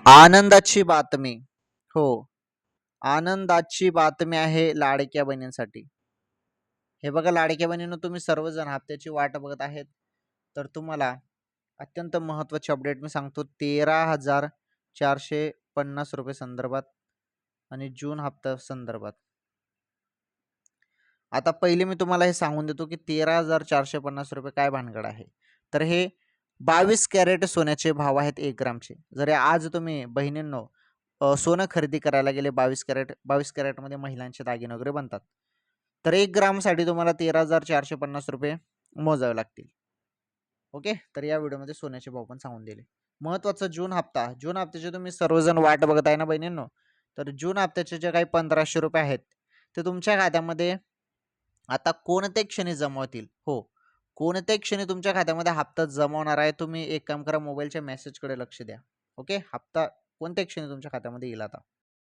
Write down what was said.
आनंदाची बातमी. हो, आनंदाची बातमी आहे लाडक्या बहिणींसाठी. हे बघा लाडक्या बहिणींनो, तुम्ही सर्वजण हप्त्याची वाट बघत आहेत. तर तुम्हाला अत्यंत महत्त्वाची अपडेट मी सांगतो. 13,450 रुपये संदर्भात आणि जून हप्ता संदर्भात. आता पहिले मी तुम्हाला हे सांगून देतो की 13,450 रुपये काय भानगड आहे. तर हे 22 कॅरेट सोन्याचे भाव आहेत 1 ग्रामचे. जर आज तुम्ही बहिणींनो सोनं खरेदी करायला गेले 22 कॅरेटमध्ये महिलांचे दागिने वगैरे बनतात. तर 1 ग्रामसाठी तुम्हाला 13,450 रुपये मोजावे लागतील. ओके. तर या व्हिडिओमध्ये सोन्याचे भाव पण सांगून दिले. महत्त्वाचा जून हप्ता. जून हप्त्याची तुम्ही सर्वजण वाट बघत आहे ना बहिणींनो. तर जून हप्त्याचे जे काही 1,500 रुपये आहेत ते तुमच्या खात्यामध्ये आता कोणत्या क्षणी जमा होतील? हो. कोणत्याही क्षणी तुमच्या खात्यामध्ये हप्ता जमा होणार आहे. तुम्ही एक काम करा, मोबाईलच्या मेसेजकडे लक्ष द्या. ओके. हप्ता कोणत्या क्षणी तुमच्या खात्यामध्ये येईल आता.